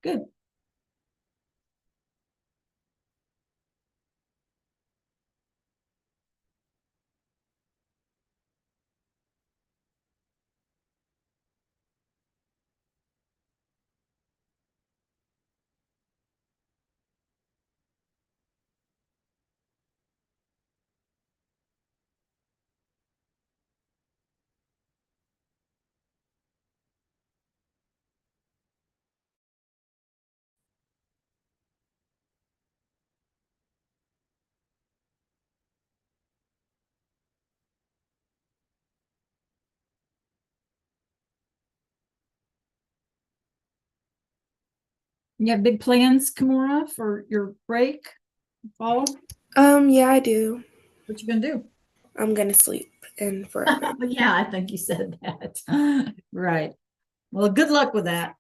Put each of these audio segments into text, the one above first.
Good. You have big plans, Kimura, for your break, fall? Yeah, I do. What you gonna do? I'm gonna sleep and forever. Yeah, I think you said that. Right. Well, good luck with that.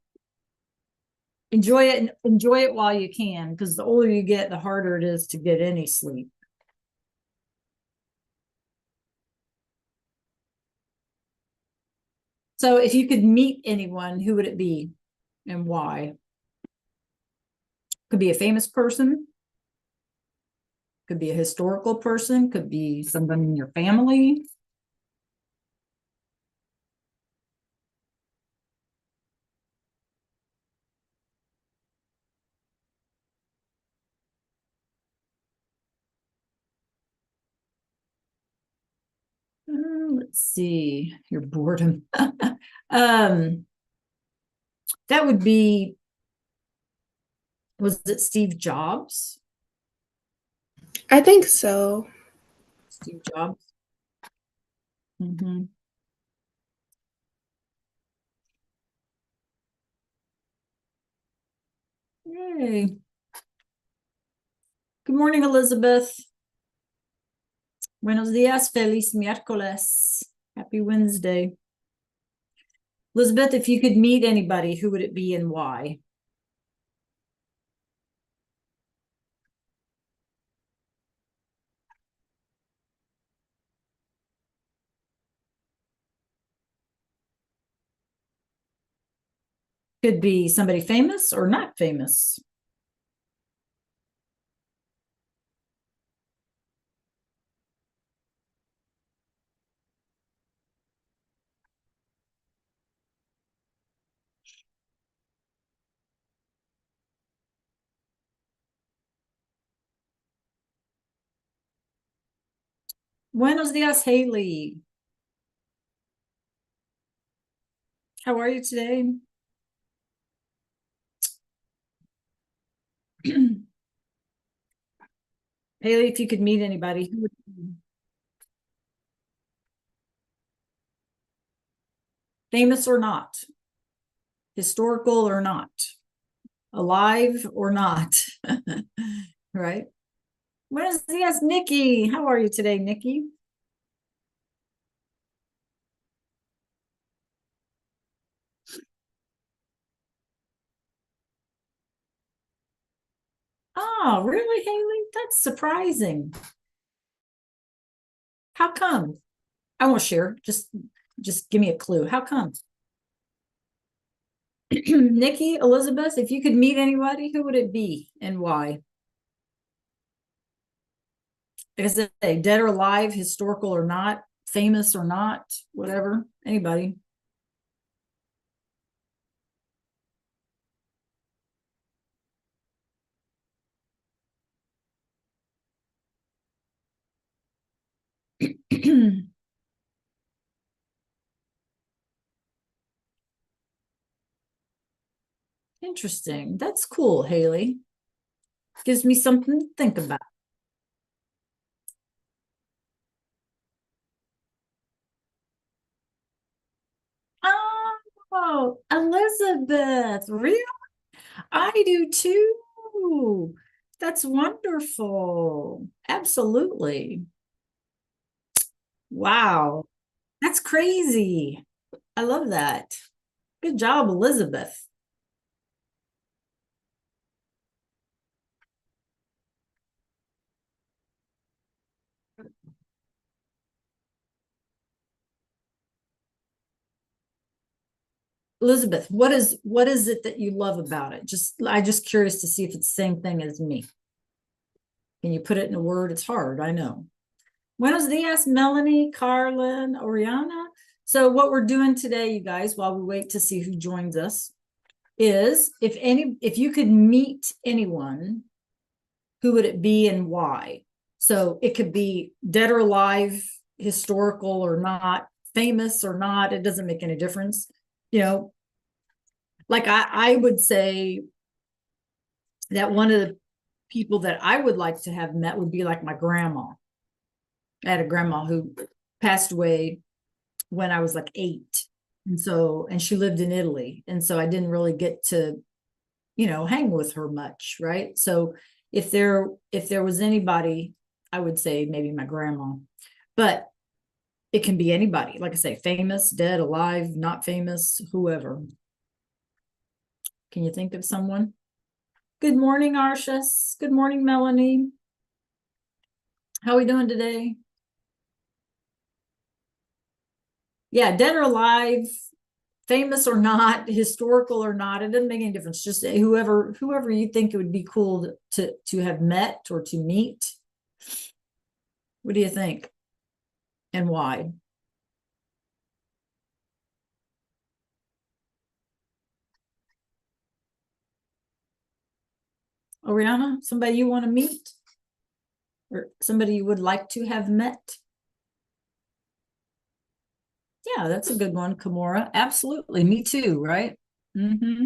Enjoy it while you can, because the older you get, the harder it is to get any sleep. So if you could meet anyone, who would it be and why? Could be a famous person, could be a historical person, could be someone in your family. Let's see, your boredom. That would be, was it Steve Jobs? I think so. Steve Jobs. Hmm. Yay. Good morning, Elizabeth. Buenos días, feliz miércoles. Happy Wednesday. Elizabeth, if you could meet anybody, who would it be and why? Could be somebody famous or not famous. Buenos días, Haley. How are you today? Haley, if you could meet anybody, who would it be? Famous or not, historical or not, alive or not, right? Buenos dias, Nikki. How are you today, Nikki? Oh, really, Haley? That's surprising. How come? I won't share. Just give me a clue. How come? Nikki, Elizabeth, if you could meet anybody, who would it be and why? Like I said, dead or alive, historical or not, famous or not, whatever, anybody. Interesting. That's cool, Haley. Gives me something to think about. Oh, Elizabeth, really? I do too. That's wonderful. Absolutely. Wow. That's crazy. I love that. Good job, Elizabeth. Elizabeth, what is it that you love about it? I just curious to see if it's the same thing as me. Can you put it in a word? It's hard, I know. Buenos dias, Melanie, Carlin, Oriana. So what we're doing today, you guys, while we wait to see who joins us, is if you could meet anyone, who would it be and why? So it could be dead or alive, historical or not, famous or not, it doesn't make any difference. You know, like I would say that one of the people that I would like to have met would be like my grandma. I had a grandma who passed away when I was like 8. And she lived in Italy. And so I didn't really get to, hang with her much, right? So if there was anybody, I would say maybe my grandma. But it can be anybody, like I say, famous, dead, alive, not famous, whoever. Can you think of someone? Good morning, Arshus. Good morning, Melanie. How are we doing today? Yeah, dead or alive, famous or not, historical or not, it doesn't make any difference. Just whoever you think it would be cool to have met or to meet. What do you think? And why? Oriana, somebody you want to meet? Or somebody you would like to have met? Yeah, that's a good one, Kimura. Absolutely. Me too, right? Mm-hmm.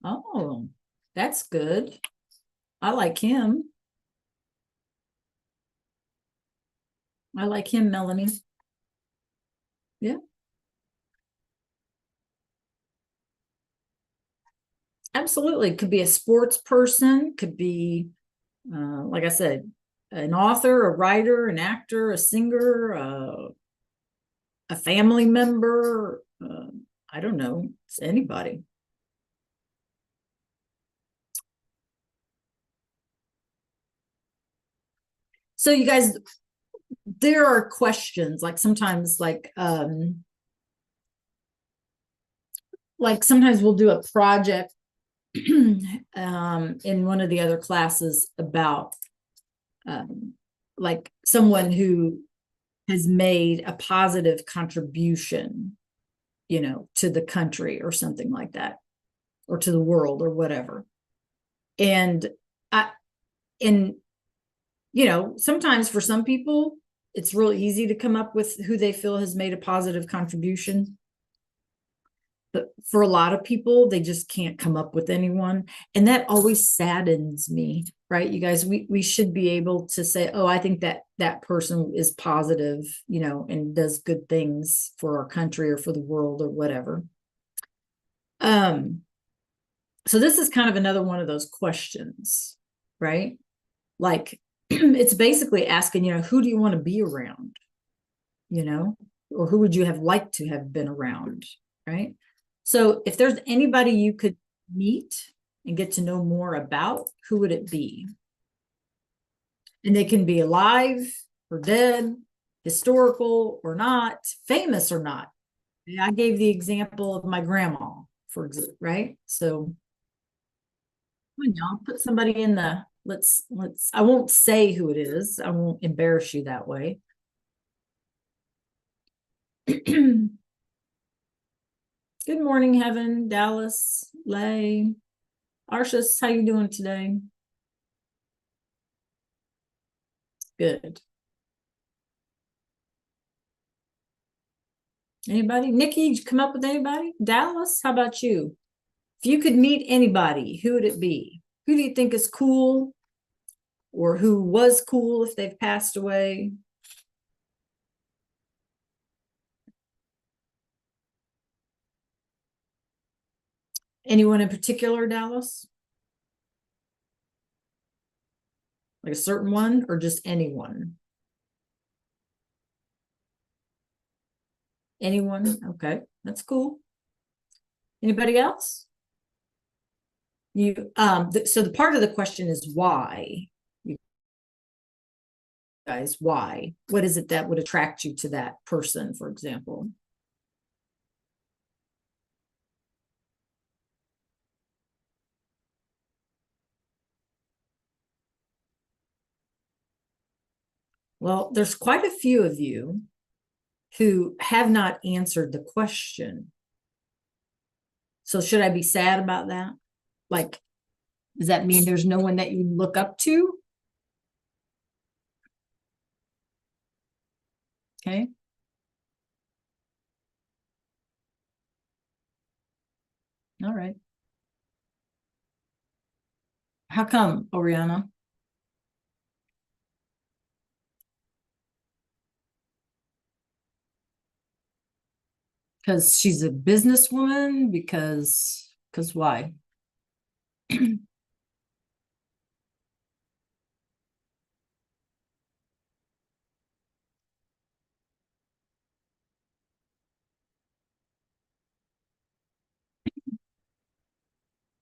Oh, that's good. I like him. I like him, Melanie. Yeah, absolutely. Could be a sports person, could be, like I said, an author, a writer, an actor, a singer, a family member. I don't know. It's anybody. So you guys, there are questions like sometimes like sometimes we'll do a project in one of the other classes about like someone who has made a positive contribution, to the country or something like that, or to the world or whatever. And I, and sometimes for some people, it's real easy to come up with who they feel has made a positive contribution. But for a lot of people, they just can't come up with anyone. And that always saddens me, right? You guys, we should be able to say, oh, I think that person is positive, and does good things for our country or for the world or whatever. So this is kind of another one of those questions, right? Like it's basically asking, who do you want to be around, or who would you have liked to have been around, right? So if there's anybody you could meet and get to know more about, who would it be? And they can be alive or dead, historical or not, famous or not. I gave the example of my grandma, for example, right? So y'all put somebody in the let's I won't say who it is. I won't embarrass you that way. Good morning, Heaven, Dallas, Lay, Arshus. How you doing today? Good. Anybody? Nikki, did you come up with anybody? Dallas, how about you? If you could meet anybody, who would it be? Who do you think is cool, or who was cool if they've passed away? Anyone in particular, Dallas? Like a certain one, or just anyone? Anyone? Okay, that's cool. Anybody else? You, so the part of the question is why. You guys, why? What is it that would attract you to that person, for example? Well, there's quite a few of you who have not answered the question. So should I be sad about that? Like, does that mean there's no one that you look up to? Okay. All right. How come, Oriana? Because she's a businesswoman? Because why?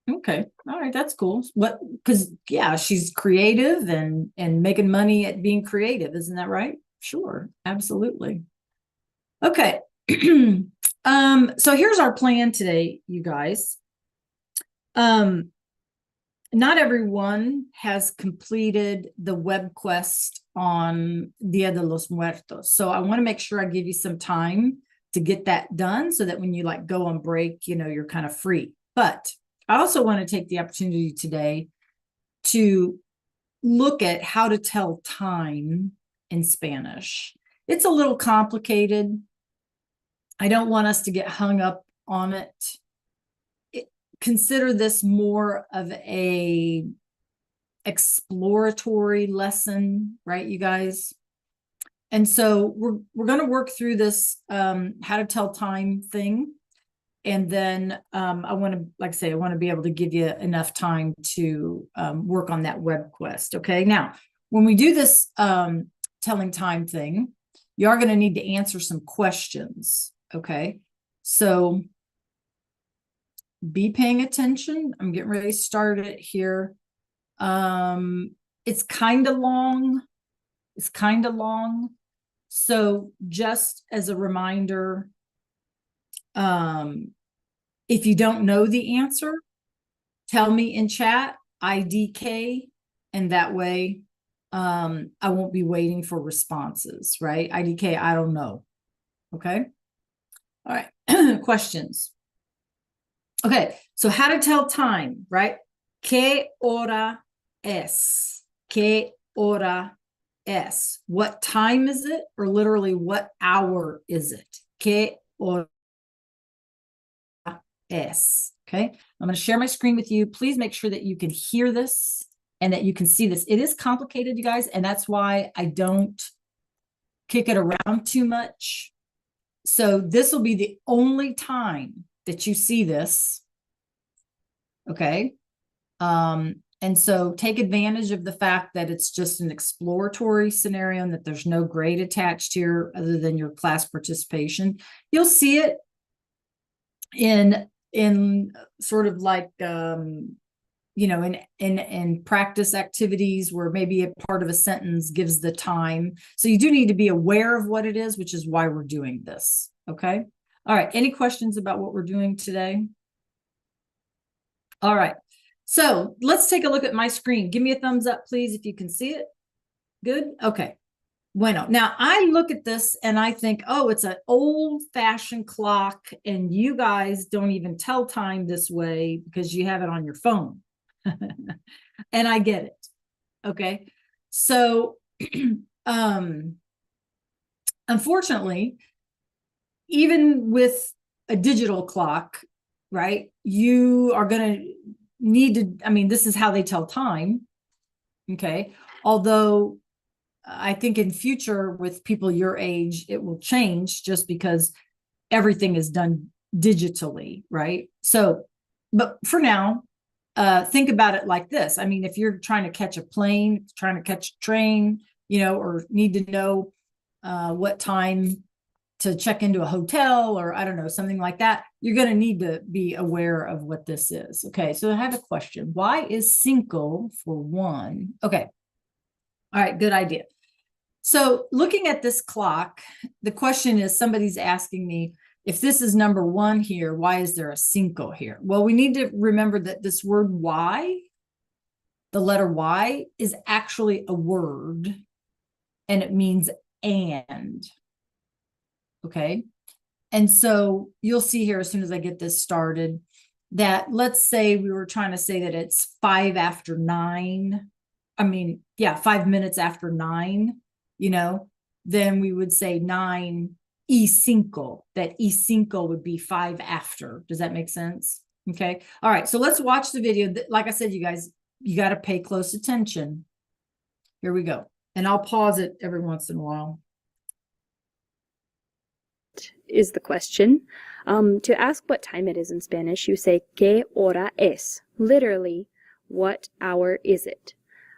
Okay. All right, that's cool. What, because yeah, she's creative and making money at being creative, isn't that right? Sure, absolutely. Okay. So here's our plan today, you guys. Not everyone has completed the web quest on Dia de los Muertos. So I want to make sure I give you some time to get that done so that when you like go on break, you know, you're kind of free. But I also want to take the opportunity today to look at how to tell time in Spanish. It's a little complicated. I don't want us to get hung up on it. Consider this more of a exploratory lesson, right, you guys? And so we're going to work through this how to tell time thing. And then I want to, like I say, I want to be able to give you enough time to work on that web quest. Okay. Now, when we do this telling time thing, you are going to need to answer some questions. Okay. So be paying attention. I'm getting ready to start it here. It's kind of long. It's kind of long. So just as a reminder, if you don't know the answer, tell me in chat, IDK, and that way I won't be waiting for responses, right? IDK, I don't know. Okay. All right. Questions. Okay. So how to tell time, right? ¿Qué hora es? ¿Qué hora es? What time is it? Or literally, what hour is it? ¿Qué hora es? Okay. I'm going to share my screen with you. Please make sure that you can hear this and that you can see this. It is complicated, you guys, and that's why I don't kick it around too much. So this will be the only time that you see this. Okay. And so take advantage of the fact that it's just an exploratory scenario and that there's no grade attached here other than your class participation. You'll see it in sort of like you know, in practice activities where maybe a part of a sentence gives the time. So you do need to be aware of what it is, which is why we're doing this. Okay. All right. Any questions about what we're doing today? All right. So let's take a look at my screen. Give me a thumbs up, please, if you can see it. Good. Okay. Bueno. Now I look at this and I think, oh, it's an old-fashioned clock, and you guys don't even tell time this way because you have it on your phone. And I get it. Okay. So unfortunately, even with a digital clock, right, you are going to need to, I mean, this is how they tell time. Okay. Although I think in future with people your age, it will change just because everything is done digitally, right? So, but for now, think about it like this. I mean, if you're trying to catch a plane, trying to catch a train, you know, or need to know what time to check into a hotel, or I don't know, something like that, you're going to need to be aware of what this is. Okay, so I have a question. Why is cinco for one? Okay. All right, good idea. So looking at this clock, the question is, somebody's asking me, if this is number 1 here, why is there a cinco here? Well, we need to remember that this word Y, the letter Y, is actually a word, and it means and. Okay. And so you'll see here as soon as I get this started that, let's say we were trying to say that it's 5 after 9. I mean, yeah, 5 minutes after 9, then we would say 9:05, that y5 would be 5 after. Does that make sense? Okay. All right. So let's watch the video. Like I said, you guys, you got to pay close attention. Here we go. And I'll pause it every once in a while. Is the question. To ask what time it is in Spanish, you say ¿Qué hora es? Literally, what hour is it?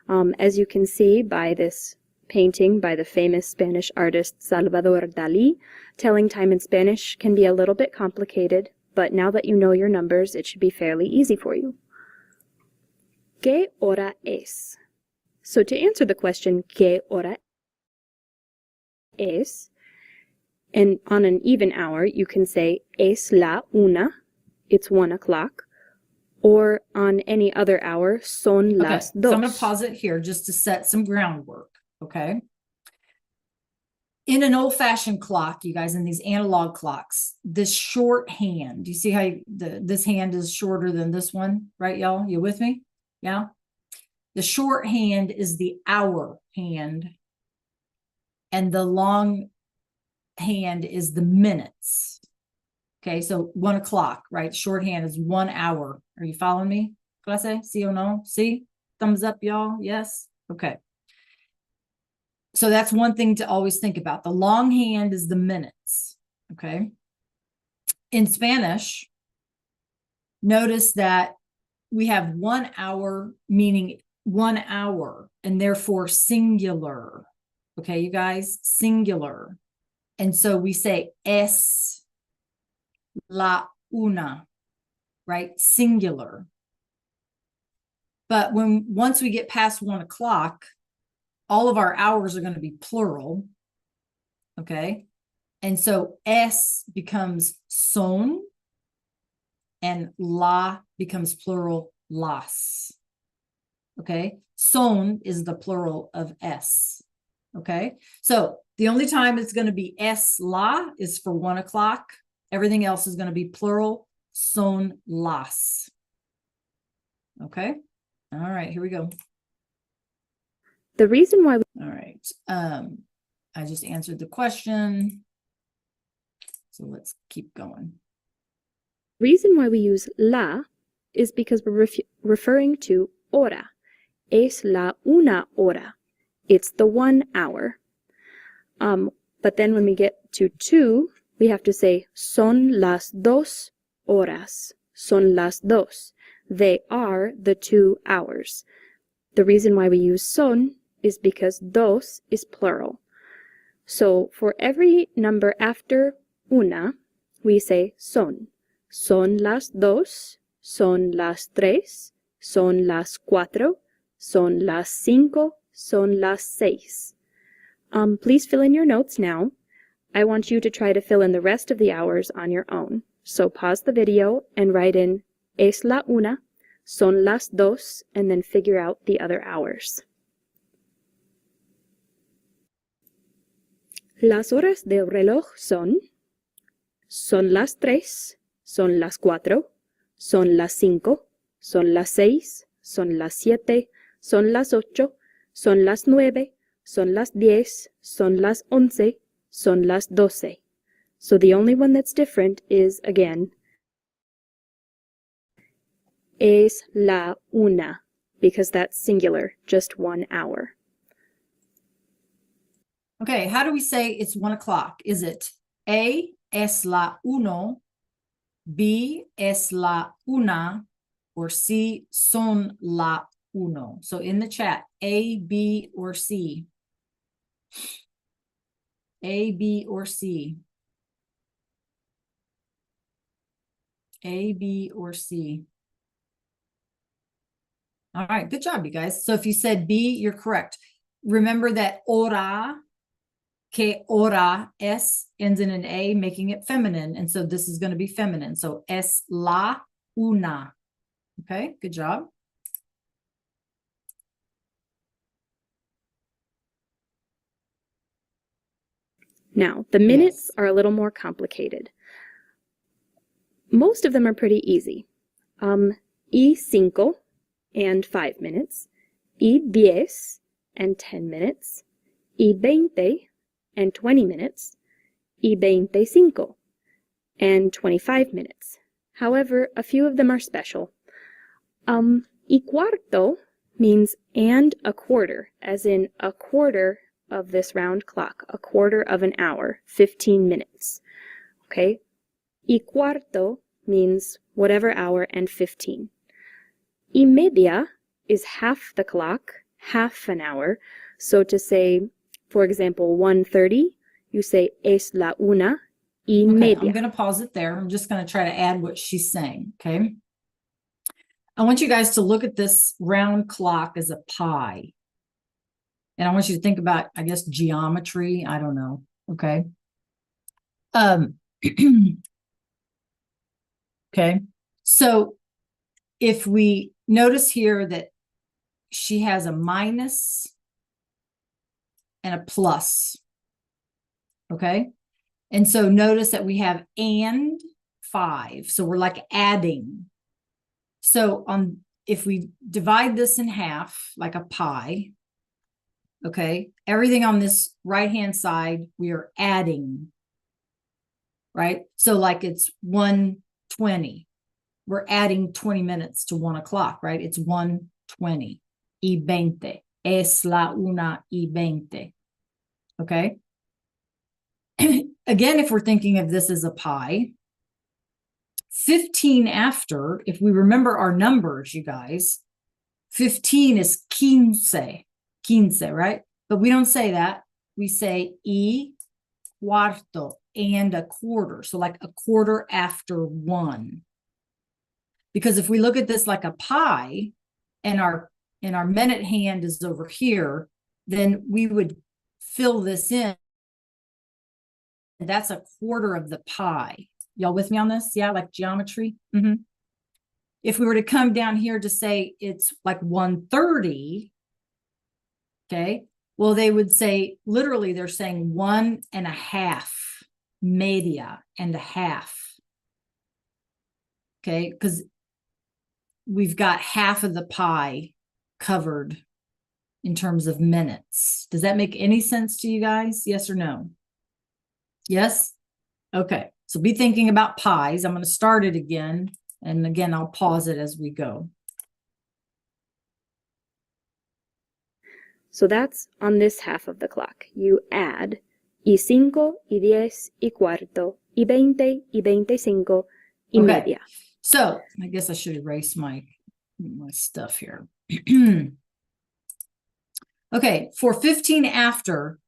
As you can see by this painting by the famous Spanish artist Salvador Dalí, telling time in Spanish can be a little bit complicated, but now that you know your numbers, it should be fairly easy for you. ¿Qué hora es? So to answer the question, ¿Qué hora es? And on an even hour, you can say es la una, it's 1 o'clock. Or on any other hour, son las dos. So I'm going to pause it here just to set some groundwork, okay? In an old-fashioned clock, you guys, in these analog clocks, this short hand, you see how this hand is shorter than this one, right, y'all? You with me? Yeah? The short hand is the hour hand, and the long hand is the minutes. Okay, so 1 o'clock, right? Shorthand is 1 hour. Are you following me? Clase? Sí o no? See? Thumbs up, y'all? Yes? Okay. So that's one thing to always think about. The long hand is the minutes. Okay. In Spanish, notice that we have 1 hour, meaning 1 hour, and therefore singular. Okay, you guys? Singular. And so we say es la una, right? Singular. But once we get past 1 o'clock, all of our hours are going to be plural. Okay. And so es becomes son, and la becomes plural las. Okay. Son is the plural of es. Okay. So the only time it's going to be es la is for 1 o'clock. Everything else is going to be plural, son las. Okay. All right, here we go. The reason why All right. I just answered the question. So let's keep going. reason why we use la is because we're referring to hora. Es la una hora. It's the 1 hour. But then when we get to 2, we have to say son las dos horas. Son las dos. They are the 2 hours. The reason why we use son is because dos is plural. So for every number after una, we say son. Son las dos, son las tres, son las cuatro, son las cinco, son las seis. Please fill in your notes now. I want you to try to fill in the rest of the hours on your own. So pause the video and write in es la una, son las dos, and then figure out the other hours. Las horas del reloj son las tres, son las cuatro, son las cinco, son las seis, son las siete, son las ocho, son las nueve, son las 10, son las 11, son las 12. So the only one that's different is, again, es la una, because that's singular, just 1 hour. Okay, how do we say it's 1 o'clock? Is it A, es la uno, B, es la una, or C, son la uno? So in the chat, A, B, or C. A, B, or C. A, B, or C. All right, good job, you guys. So if you said B, you're correct. Remember that hora que hora es ends in an A, making it feminine. And so this is going to be feminine. So es la una. Okay, good job. Now, the minutes Yes. are a little more complicated. Most of them are pretty easy. Y cinco and 5 minutes, y 10 and 10 minutes, y 20 and 20 minutes, y 25 and 25 minutes. However, a few of them are special. Y cuarto means and a quarter, as in a quarter of this round clock, a quarter of an hour, 15 minutes. Okay? Y cuarto means whatever hour and 15. Y media is half the clock, half an hour. So to say, for example, 1:30, you say es la una y Okay, media. I'm going to pause it there. I'm just going to try to add what she's saying. Okay. I want you guys to look at this round clock as a pie. And I want you to think about, I guess, geometry. I don't know. Okay. Okay. So if we notice here that she has a minus and a plus. Okay. And so notice that we have and 5. So we're like adding. So if we divide this in half like a pie, okay, everything on this right-hand side, we are adding, right? So like it's 1:20. We're adding 20 minutes to 1 o'clock, right? It's 1:20. Y 20. Es la 1:20. Okay. Again, if we're thinking of this as a pie, 15 after, if we remember our numbers, you guys, 15 is 15, right? But we don't say that. We say y cuarto, and a quarter. So like a quarter after 1. Because if we look at this like a pie and our minute hand is over here, then we would fill this in. That's a quarter of the pie. Y'all with me on this? Yeah, like geometry. If we were to come down here to say it's like 1:30, okay, well, they would say, literally, they're saying 1.5, media and a half. Okay, because we've got half of the pie covered in terms of minutes. Does that make any sense to you guys? Yes or no? Yes? Okay. So be thinking about pies. I'm going to start it again. And again, I'll pause it as we go. So that's on this half of the clock. You add y cinco, y 10, y cuarto, y 20, y 25, y media. So I guess I should erase my stuff here. Okay. For 15 after,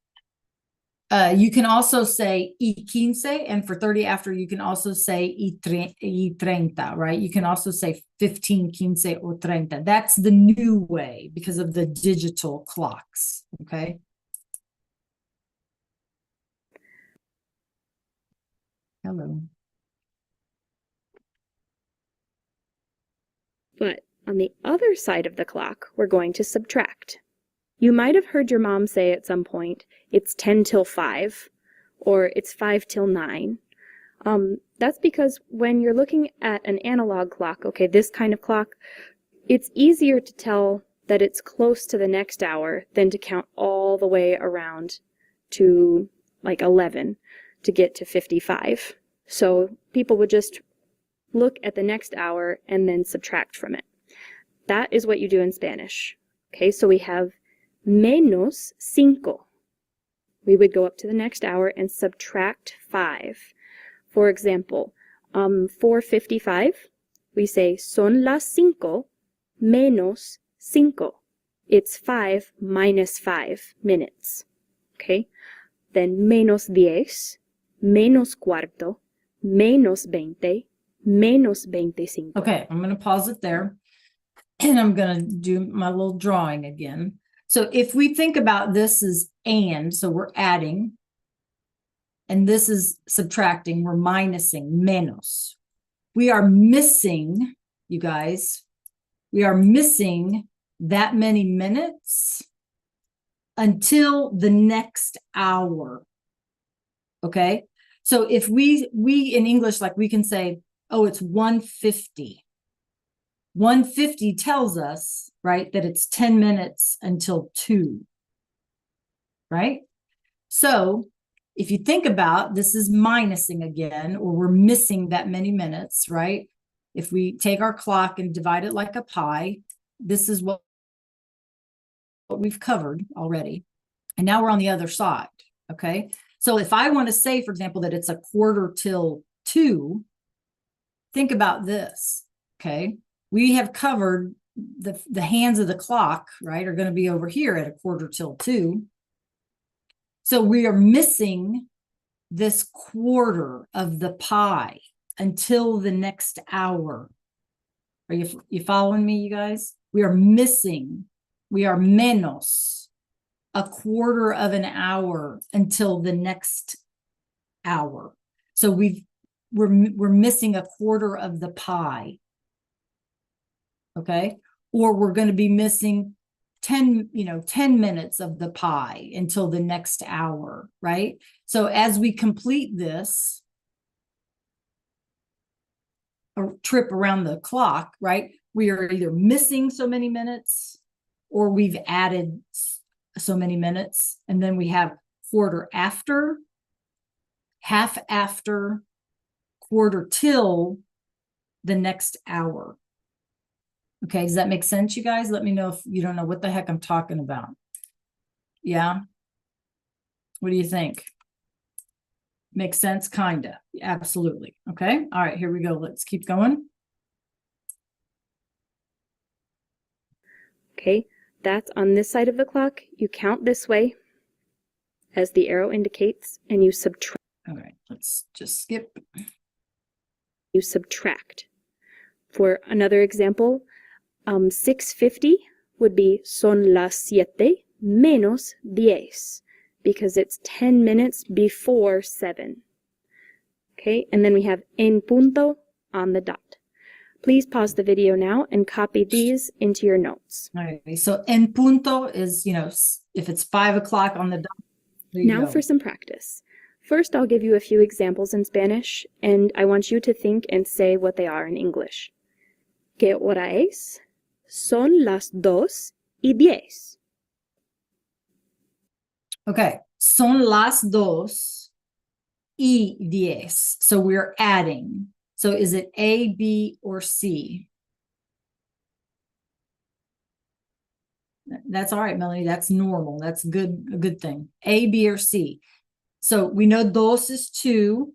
you can also say y 15, and for 30 after, you can also say y 30, right? You can also say 15, 15, or 30. That's the new way because of the digital clocks, okay? Hello. But on the other side of the clock, we're going to subtract. You might have heard your mom say at some point, it's 10 till 5, or it's 5 till 9. That's because when you're looking at an analog clock, okay, this kind of clock, it's easier to tell that it's close to the next hour than to count all the way around to like 11 to get to 55. So people would just look at the next hour and then subtract from it. That is what you do in Spanish. Okay, so we have menos 5. We would go up to the next hour and subtract 5. For example, 4:55, we say son las 5 menos 5. It's 5 minus 5 minutes. Okay? Then menos 10, menos cuarto, menos 20, menos 25. Okay, I'm going to pause it there. And I'm going to do my little drawing again. So if we think about this as and, so we're adding, and this is subtracting, we're minusing, menos. We are missing, you guys, we are missing that many minutes until the next hour. Okay? So if we in English, like we can say, oh, it's 1:50. 1:50 tells us, right, that it's 10 minutes until 2. Right? So if you think about, this is minusing again, or we're missing that many minutes, right? If we take our clock and divide it like a pie, this is what we've covered already. And now we're on the other side, okay? So if I want to say, for example, that it's 1:45, think about this, okay? We have covered the hands of the clock, right, are going to be over here at 1:45. So we are missing this quarter of the pie until the next hour. Are you following me, you guys? We are missing, we are menos, a quarter of an hour until the next hour. So we're missing a quarter of the pie. Okay? Or we're going to be missing 10 minutes of the pie until the next hour, right? So as we complete this trip around the clock, right, we are either missing so many minutes or we've added so many minutes, and then we have quarter after, half after, quarter till the next hour. Okay, does that make sense, you guys? Let me know if you don't know what the heck I'm talking about. Yeah? What do you think? Makes sense? Kinda. Absolutely. Okay, all right, here we go. Let's keep going. Okay, that's on this side of the clock. You count this way, as the arrow indicates, and you subtract. All right, let's just skip. You subtract. For another example, 6:50 would be son las 7 menos 10, because it's 10 minutes before 7. Okay, and then we have en punto, on the dot. Please pause the video now and copy these into your notes. All right, so en punto is, if it's 5 o'clock on the dot. Now for some practice. First, I'll give you a few examples in Spanish, and I want you to think and say what they are in English. ¿Qué hora es? Son las 2:10. Okay, son las 2:10. So we're adding. So is it A, B, or C? That's all right, Melanie. That's normal. That's good. A good thing. A, B, or C. So we know dos is 2,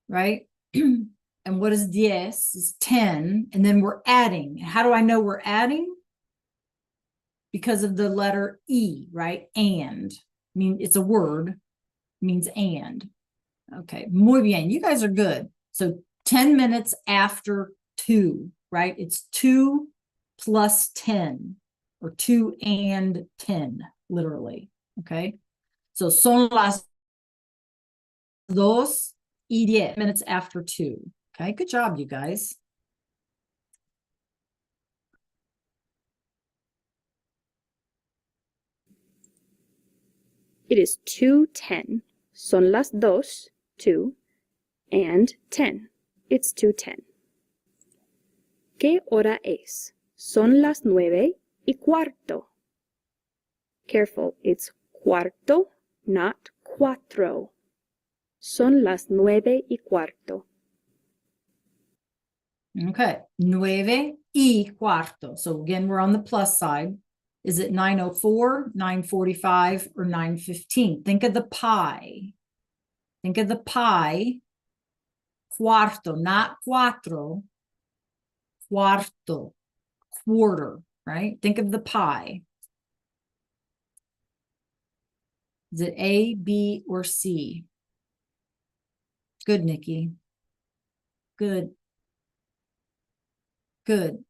right? And what is 10 is 10. And then we're adding. How do I know we're adding? Because of the letter E, right? And. I mean, it's a word. It means and. Okay, muy bien. You guys are good. So 10 minutes after 2, right? It's 2 plus 10, or 2 and 10, literally. Okay, so son las 2:10, minutes after 2. Okay, good job, you guys. It is 2:10. Son las 2, and 10. It's 2:10. ¿Qué hora es? Son las 9:15. Careful, it's cuarto, not cuatro. Son las 9:15. Okay, 9:15. So again, we're on the plus side. Is it 9:04, 9:45, or 9:15? Think of the pie. Think of the pie. Cuarto, not cuatro. Cuarto, quarter, right? Think of the pie. Is it A, B, or C? Good, Nikki. Good. Good.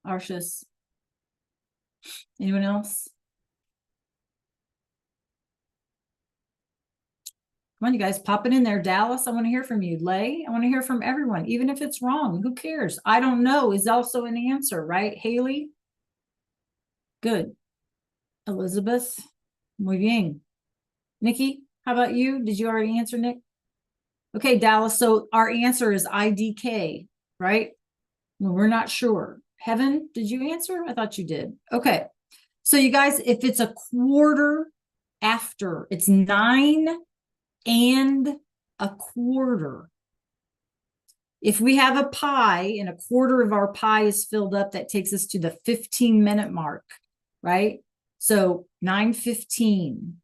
Arshus. Anyone else? Come on, you guys, pop it in there. Dallas, I want to hear from you. Lay, I want to hear from everyone, even if it's wrong. Who cares? I don't know is also an answer, right? Haley? Good. Elizabeth? Muy bien. Nikki, how about you? Did you already answer, Nick? Okay, Dallas. So our answer is IDK, right? Well, we're not sure. Heaven, did you answer? I thought you did. Okay. So you guys, if it's a quarter after, it's 9 and a quarter. If we have a pie and a quarter of our pie is filled up, that takes us to the 15-minute mark, right? So 9:15.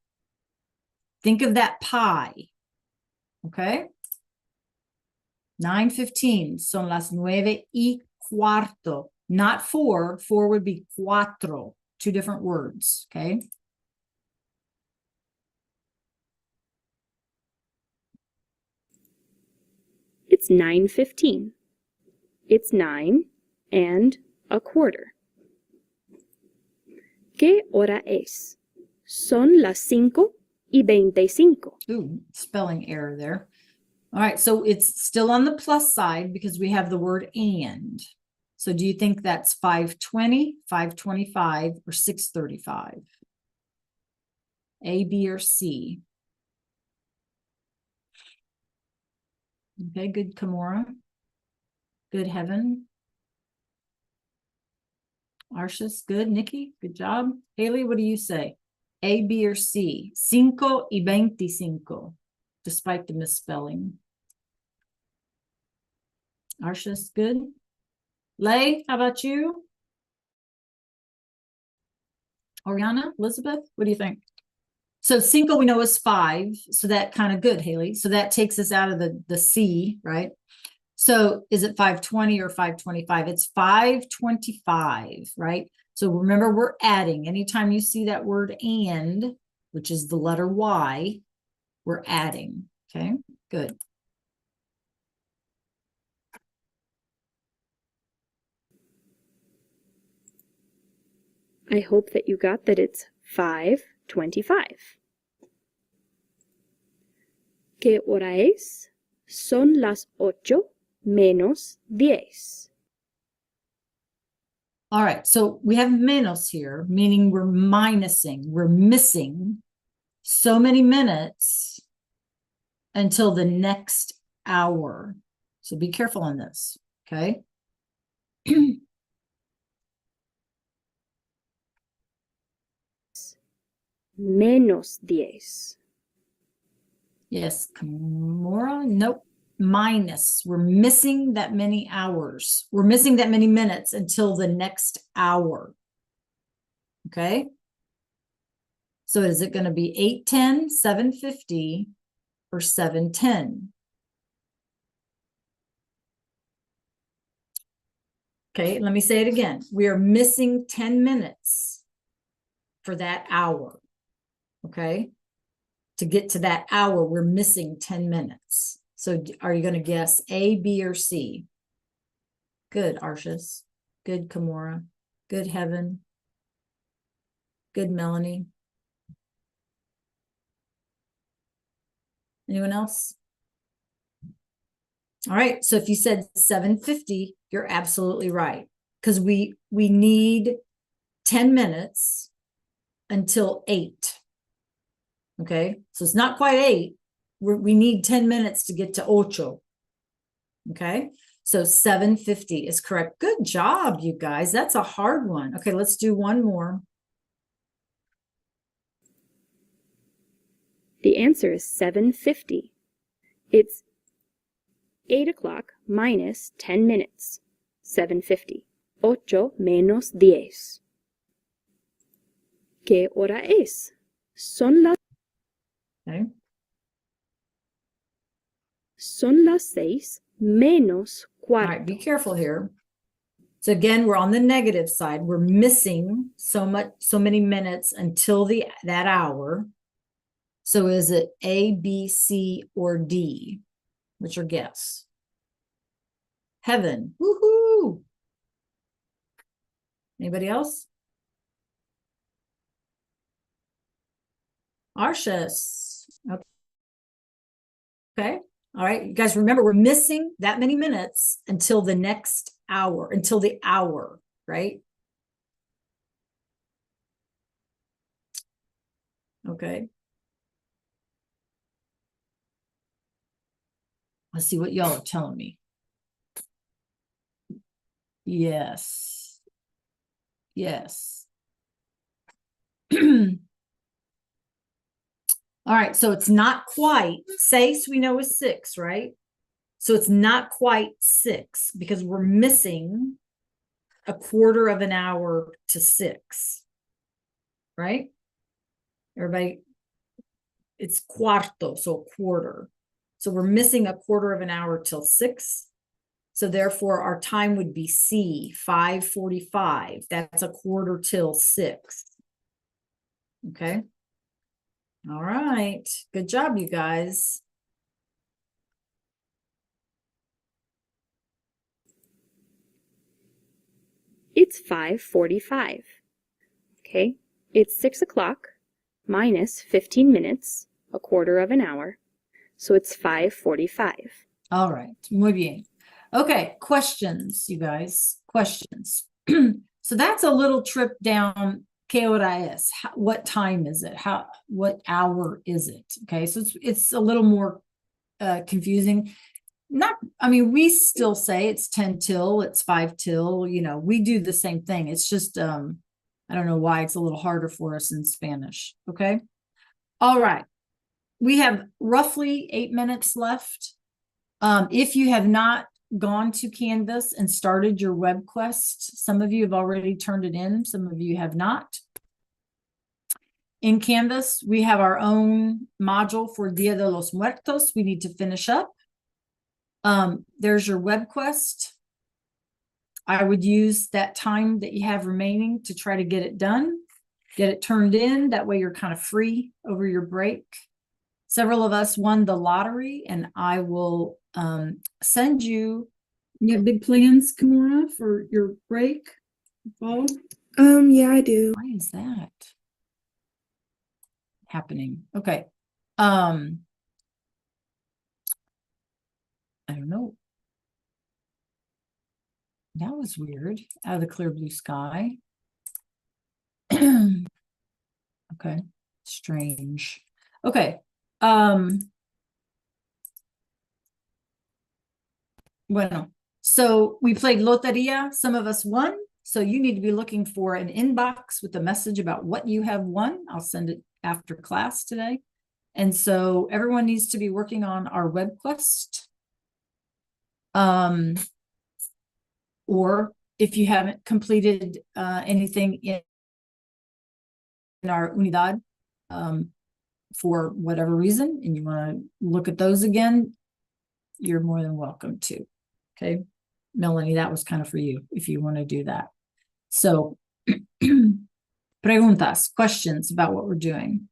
Think of that pie. Okay. 9:15. Son las 9:15. Not 4. 4 would be cuatro. Two different words. Okay. It's 9:15. It's 9 and a quarter. ¿Qué hora es? Son las 5:25. Ooh, spelling error there. All right, so it's still on the plus side because we have the word and. So do you think that's 5:20, 5:25, or 6:35? A, B, or C? Okay, good, Kimura. Good, Heaven. Arshis, good. Nikki, good job. Haley, what do you say? A, B, or C? 5:25, despite the misspelling. Arshis, good. Lay, how about you? Oriana, Elizabeth, what do you think? So cinco we know is 5, so that kind of good, Haley. So that takes us out of the C, right? So is it 5:20 or 5:25? It's 5:25, right? So remember, we're adding. Anytime you see that word and, which is the letter Y, we're adding. Okay, good. I hope that you got that it's 5:25. ¿Qué hora es? Son las 8:10. All right, so we have menos here, meaning we're minusing, we're missing so many minutes until the next hour. So be careful on this, okay? Menos 10. Yes, Kimura, nope. Minus, we're missing that many hours. We're missing that many minutes until the next hour. Okay. So is it going to be 8:10, 7:50, or 7:10? Okay, let me say it again. We are missing 10 minutes for that hour. Okay. To get to that hour, we're missing 10 minutes. So are you going to guess A, B, or C? Good, Arshis. Good, Kimura. Good, Heaven. Good, Melanie. Anyone else? All right, so if you said 7:50, you're absolutely right. Because we need 10 minutes until 8. Okay, so it's not quite 8. We need 10 minutes to get to ocho. Okay, so 7:50 is correct. Good job, you guys. That's a hard one. Okay, let's do one more. The answer is 7:50. It's 8 o'clock minus 10 minutes. 7:50. 8 menos 10. ¿Qué hora es? Son las Okay. Son las 6 menos All right, be cuarto. careful here. So again, we're on the negative side. We're missing so many minutes until that hour. So is it A, B, C, or D? What's your guess? Heaven. Woohoo! Anybody else? Arshis. Okay. Okay. All right. You guys remember we're missing that many minutes until the next hour, until the hour, right? Okay. Let's see what y'all are telling me. Yes. Yes. All right. So it's not quite, 6 we know is 6, right? So it's not quite 6 because we're missing a quarter of an hour to 6, right? Everybody, it's cuarto, so a quarter. So we're missing a quarter of an hour till 6. So therefore our time would be C, 5:45. That's a quarter till 6. Okay. All right. Good job, you guys. It's 5:45. Okay, it's 6 o'clock minus 15 minutes, a quarter of an hour. So it's 5:45. All right. Muy bien. Okay. Questions, you guys. Questions. So that's a little trip down ¿Qué hora es? What time is it? What hour is it? Okay. So it's a little more confusing. Not, I mean, we still say it's 10 till, it's 5 till, we do the same thing. It's just I don't know why it's a little harder for us in Spanish. Okay. All right. We have roughly 8 minutes left. If you have not gone to Canvas and started your web quest, some of you have already turned it in, some of you have not. In Canvas, we have our own module for Dia de los Muertos. We need to finish up. There's your web quest. I would use that time that you have remaining to try to get it done, get it turned in. That way you're kind of free over your break. Several of us won the lottery, and I will send you. You have big plans, Kimura, for your break? Follow? Yeah, I do. Why is that happening? Okay. I don't know. That was weird. Out of the clear blue sky. Okay. Strange. Okay. Bueno, so we played Loteria. Some of us won. So you need to be looking for an inbox with a message about what you have won. I'll send it after class today. And so everyone needs to be working on our web quest. Or if you haven't completed anything in our unidad for whatever reason, and you want to look at those again, you're more than welcome to. Okay, Melanie, that was kind of for you if you want to do that. So, preguntas, questions about what we're doing.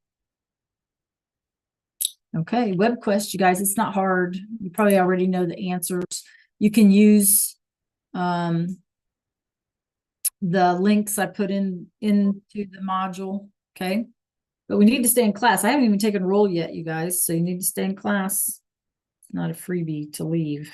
Okay, web quest, you guys, it's not hard. You probably already know the answers. You can use the links I put into the module. Okay, but we need to stay in class. I haven't even taken roll yet, you guys, so you need to stay in class. It's not a freebie to leave.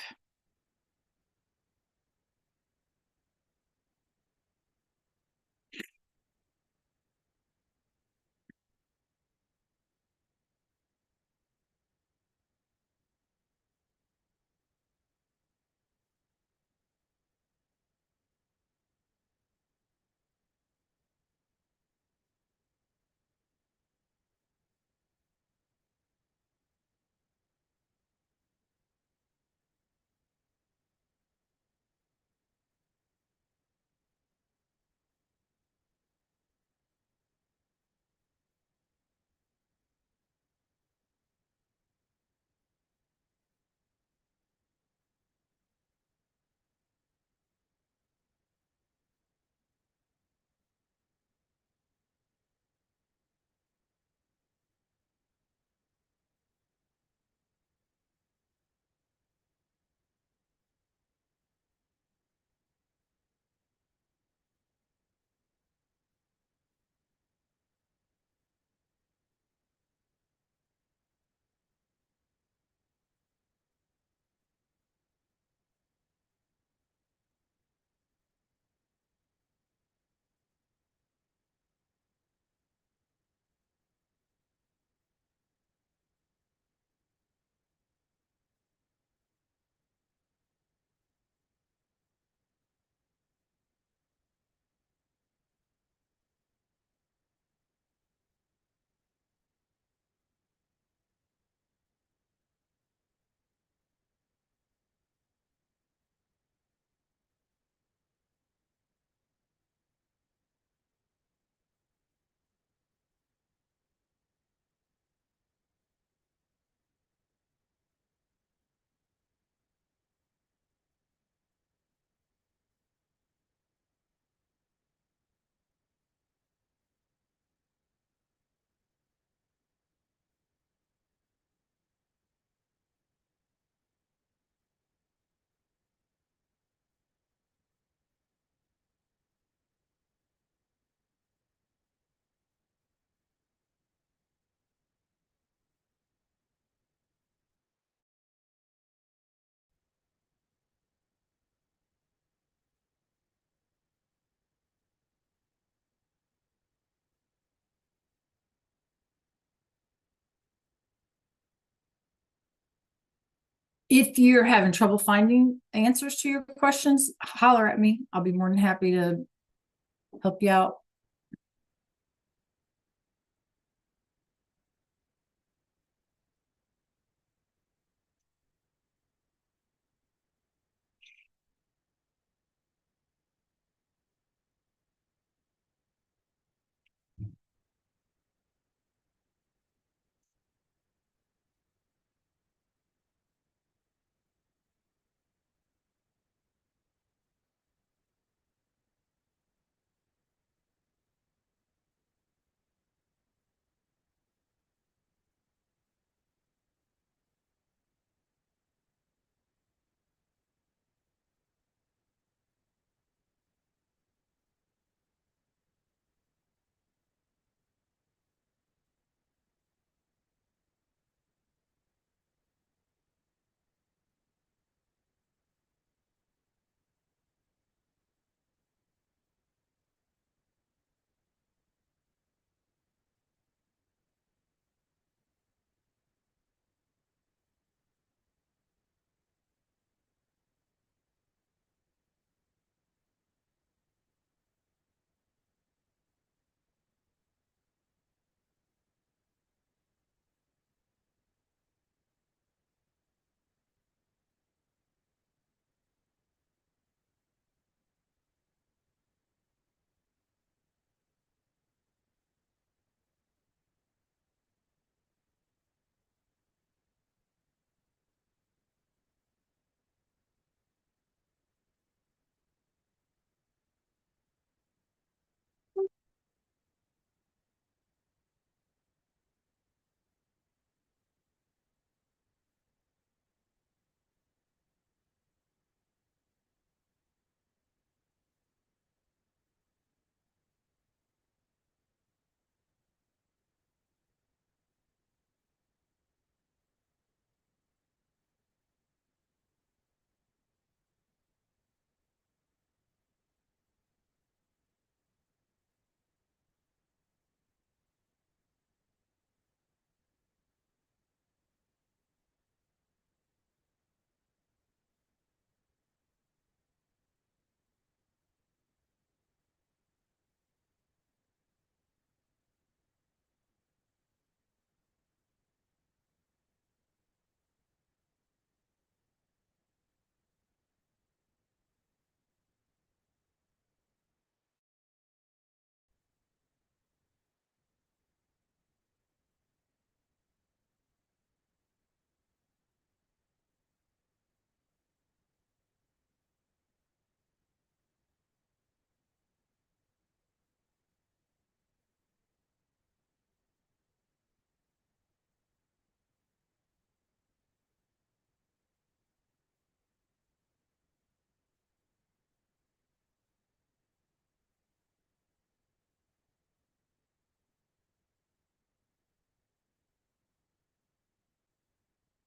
If you're having trouble finding answers to your questions, holler at me. I'll be more than happy to help you out.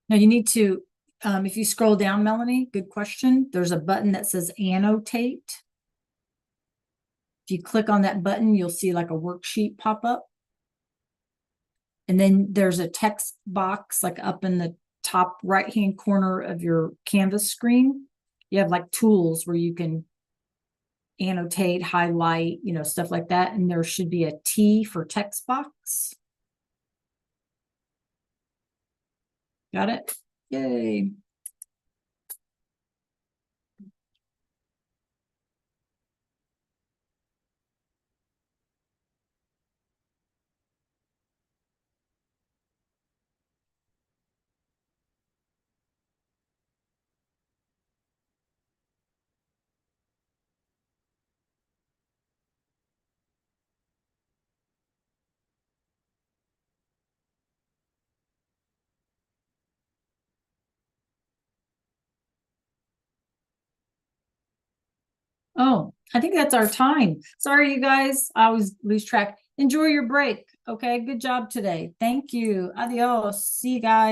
Now you need to, if you scroll down, Melanie, good question. There's a button that says annotate. If you click on that button, you'll see like a worksheet pop up. And then there's a text box like up in the top right-hand corner of your Canvas screen. You have like tools where you can annotate, highlight, stuff like that. And there should be a T for text box. Got it? Yay. Oh, I think that's our time. Sorry, you guys. I always lose track. Enjoy your break. Okay. Good job today. Thank you. Adios. See you guys.